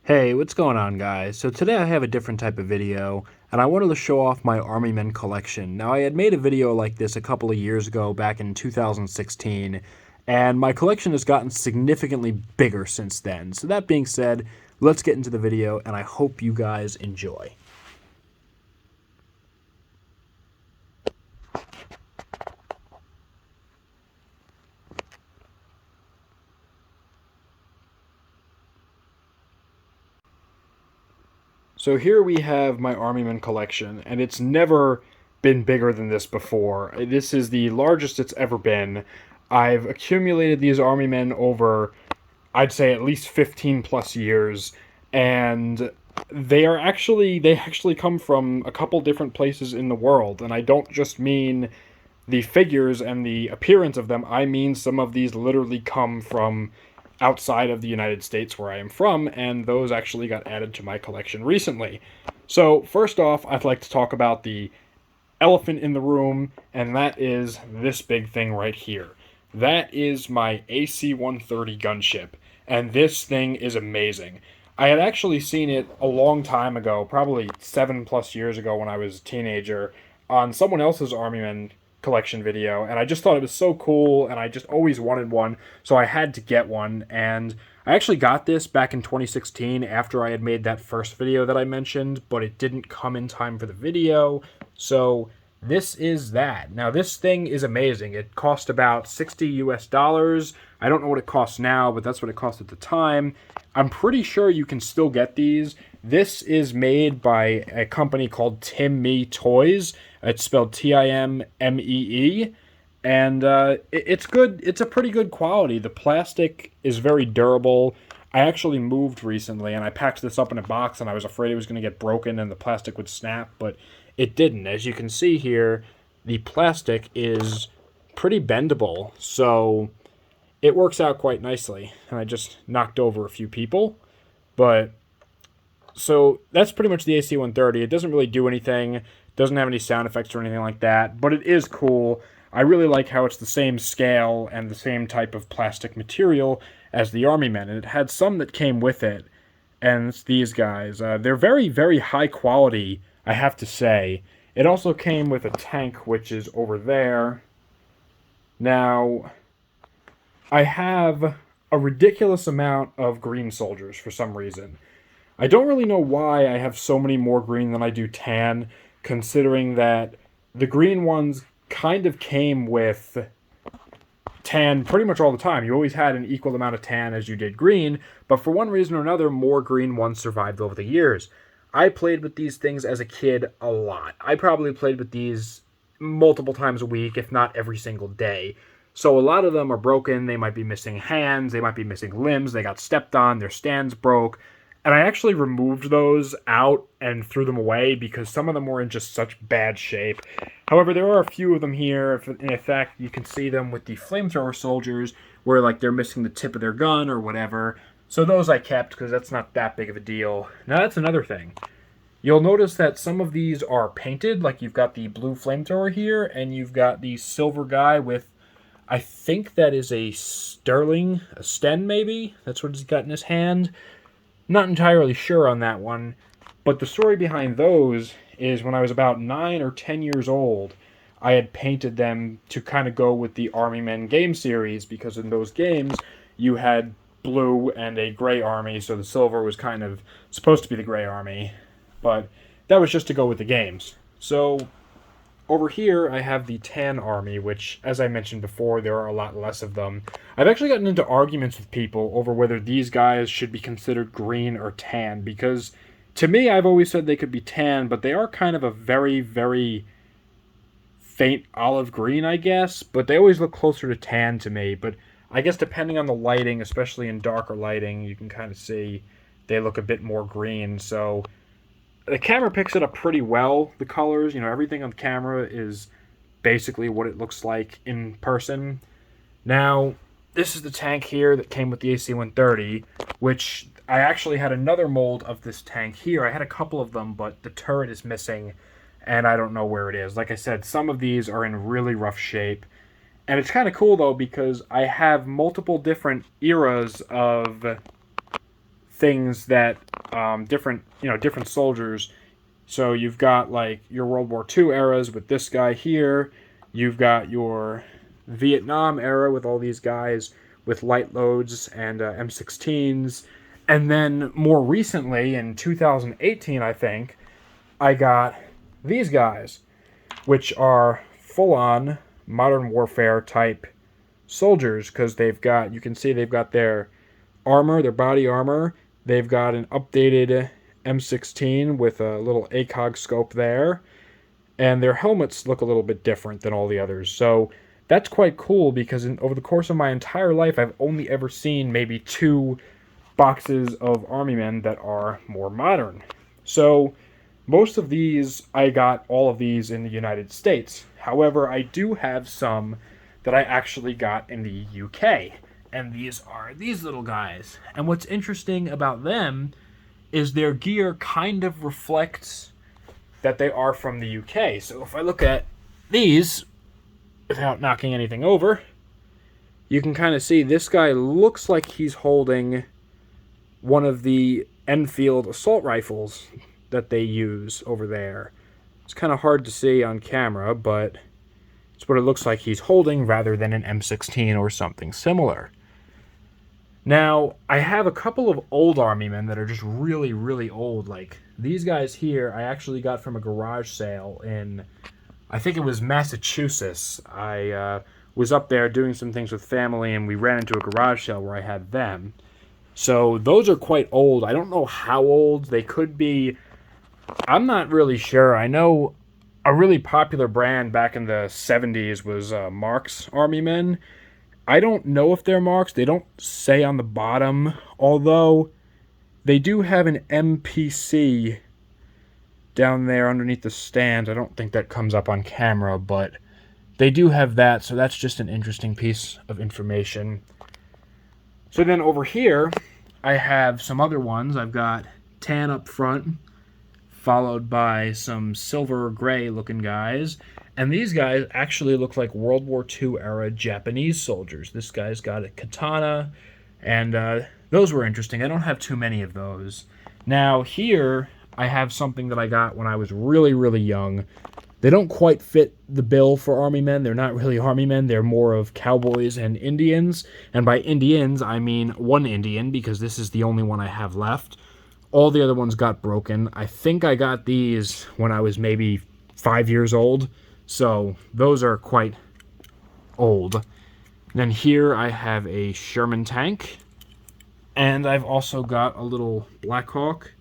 Hey, what's going on, guys? So today I have a different type of video, and I wanted to show off my Army Men collection. Now, I had made a video like this a couple of years ago, back in 2016, and my collection has gotten significantly bigger since then. So that being said, let's get into the video, and I hope you guys enjoy. So here we have my Army Men collection, and it's never been bigger than this before. This is the largest it's ever been. I've accumulated these Army Men over, I'd say, at least 15 plus years, and they actually come from a couple different places in the world, and I don't just mean the figures and the appearance of them. I mean, some of these literally come from outside of the United States where I am from, and those actually got added to my collection recently. So, first off, I'd like to talk about the elephant in the room, and that is this big thing right here. That is my AC-130 gunship, and this thing is amazing. I had actually seen it a long time ago, probably 7+ years ago when I was a teenager, on someone else's Army Men collection video, and I just thought it was so cool, and I just always wanted one, so I had to get one. And I actually got this back in 2016 after I had made that first video that I mentioned, but it didn't come in time for the video, so this is that. Now, this thing is amazing. It cost about 60 US dollars. I don't know what it costs now, but that's what it cost at the time. I'm pretty sure you can still get these. This is made by a company called Timmee Toys. It's spelled Timmee, and it's good. It's a pretty good quality. The plastic is very durable. I actually moved recently, and I packed this up in a box, and I was afraid it was going to get broken and the plastic would snap, but it didn't. As you can see here, the plastic is pretty bendable, so it works out quite nicely. And I just knocked over a few people, but so that's pretty much the AC-130. It doesn't really do anything, doesn't have any sound effects or anything like that, but it is cool. I really like how it's the same scale and the same type of plastic material as the Army Men, and it had some that came with it, and it's these guys. They're very, very high quality, I have to say. It also came with a tank, which is over there. Now, I have a ridiculous amount of green soldiers for some reason. I don't really know why I have so many more green than I do tan, considering that the green ones kind of came with tan pretty much all the time. You always had an equal amount of tan as you did green, but for one reason or another, more green ones survived over the years. I played with these things as a kid a lot. I probably played with these multiple times a week, if not every single day. So a lot of them are broken. They might be missing hands. They might be missing limbs. They got stepped on. Their stands broke. And I actually removed those out and threw them away because some of them were in just such bad shape. However, there are a few of them here. In fact, you can see them with the flamethrower soldiers where like they're missing the tip of their gun or whatever. So those I kept because that's not that big of a deal. Now that's another thing. You'll notice that some of these are painted, like you've got the blue flamethrower here, and you've got the silver guy with, I think that is a Sterling, a Sten maybe? That's what he's got in his hand. Not entirely sure on that one, but the story behind those is when I was about 9 or 10 years old, I had painted them to kind of go with the Army Men game series, because in those games you had blue and a gray army, so the silver was kind of supposed to be the gray army, but that was just to go with the games. So over here, I have the tan army, which, as I mentioned before, there are a lot less of them. I've actually gotten into arguments with people over whether these guys should be considered green or tan, because to me, I've always said they could be tan, but they are kind of a very, very faint olive green, I guess, but they always look closer to tan to me. But I guess depending on the lighting, especially in darker lighting, you can kind of see they look a bit more green, so the camera picks it up pretty well, the colors. You know, everything on the camera is basically what it looks like in person. Now, this is the tank here that came with the AC-130, which I actually had another mold of this tank here. I had a couple of them, but the turret is missing, and I don't know where it is. Like I said, some of these are in really rough shape. And it's kind of cool, though, because I have multiple different eras of things that different soldiers. So you've got like your World War II eras with this guy here. You've got your Vietnam era with all these guys with light loads and M16s. And then more recently, in 2018, I think, I got these guys, which are full-on modern warfare type soldiers, because you can see they've got their armor, their body armor. They've got an updated M16 with a little ACOG scope there, and their helmets look a little bit different than all the others. So that's quite cool, because over the course of my entire life, I've only ever seen maybe 2 boxes of Army Men that are more modern. So most of these, I got all of these in the United States. However, I do have some that I actually got in the UK. And these are these little guys. And what's interesting about them is their gear kind of reflects that they are from the UK. So if I look at these, without knocking anything over, you can kind of see this guy looks like he's holding one of the Enfield assault rifles that they use over there. It's kind of hard to see on camera, but it's what it looks like he's holding rather than an M16 or something similar. Now, I have a couple of old Army Men that are just really, really old. Like, these guys here, I actually got from a garage sale in, I think it was Massachusetts. I was up there doing some things with family, and we ran into a garage sale where I had them. So, those are quite old. I don't know how old. They could be, I'm not really sure. I know a really popular brand back in the 70s was Mark's Army Men. I don't know if they're Marks. They don't say on the bottom, although they do have an MPC down there underneath the stand. I don't think that comes up on camera, but they do have that, so that's just an interesting piece of information. So then over here, I have some other ones. I've got tan up front, followed by some silver gray looking guys. And these guys actually look like World War II era Japanese soldiers. This guy's got a katana, and those were interesting. I don't have too many of those. Now here, I have something that I got when I was really, really young. They don't quite fit the bill for Army Men. They're not really Army Men. They're more of cowboys and Indians. And by Indians, I mean one Indian, because this is the only one I have left. All the other ones got broken. I think I got these when I was maybe 5 years old. So those are quite old. And then here I have a Sherman tank. And I've also got a little Black Hawk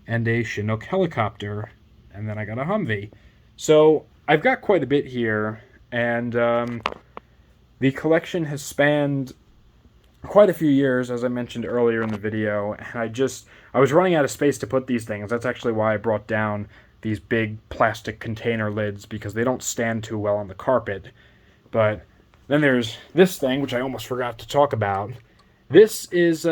and a Chinook helicopter. And then I got a Humvee. So I've got quite a bit here. And the collection has spanned quite a few years, as I mentioned earlier in the video. And I was running out of space to put these things. That's actually why I brought down these big plastic container lids, because they don't stand too well on the carpet. But then there's this thing, which I almost forgot to talk about. This is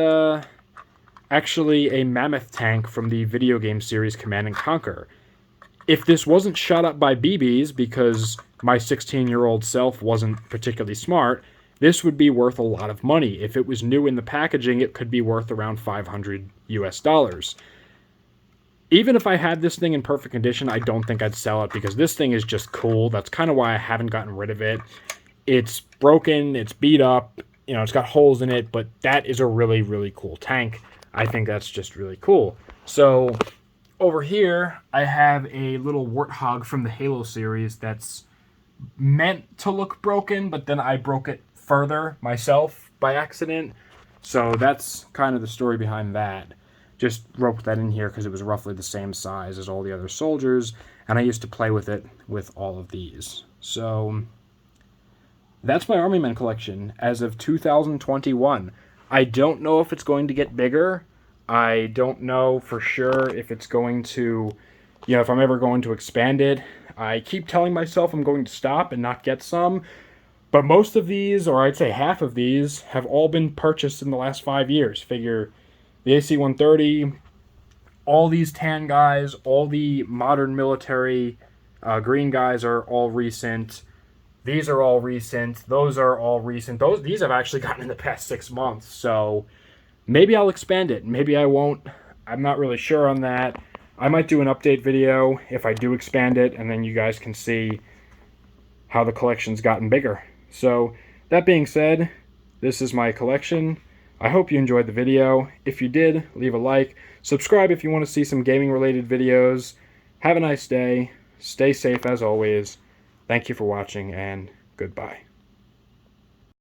actually a mammoth tank from the video game series Command & Conquer. If this wasn't shot up by BBs, because my 16-year-old self wasn't particularly smart, this would be worth a lot of money. If it was new in the packaging, it could be worth around $500 US. Even if I had this thing in perfect condition, I don't think I'd sell it, because this thing is just cool. That's kind of why I haven't gotten rid of it. It's broken, it's beat up, it's got holes in it, but that is a really, really cool tank. I think that's just really cool. So over here, I have a little Warthog from the Halo series that's meant to look broken, but then I broke it further myself by accident. So that's kind of the story behind that. Just roped that in here because it was roughly the same size as all the other soldiers, and I used to play with it with all of these. So that's my Army Men collection as of 2021. I don't know if it's going to get bigger. I don't know for sure if it's going to, if I'm ever going to expand it. I keep telling myself I'm going to stop and not get some, but most of these, or I'd say half of these, have all been purchased in the last 5 years. Figure the AC-130, all these tan guys, all the modern military green guys are all recent. These are all recent. Those are all recent. These I've actually gotten in the past 6 months. So maybe I'll expand it. Maybe I won't. I'm not really sure on that. I might do an update video if I do expand it, and then you guys can see how the collection's gotten bigger. So that being said, this is my collection. I hope you enjoyed the video. If you did, leave a like. Subscribe if you want to see some gaming related videos. Have a nice day. Stay safe as always. Thank you for watching, and goodbye.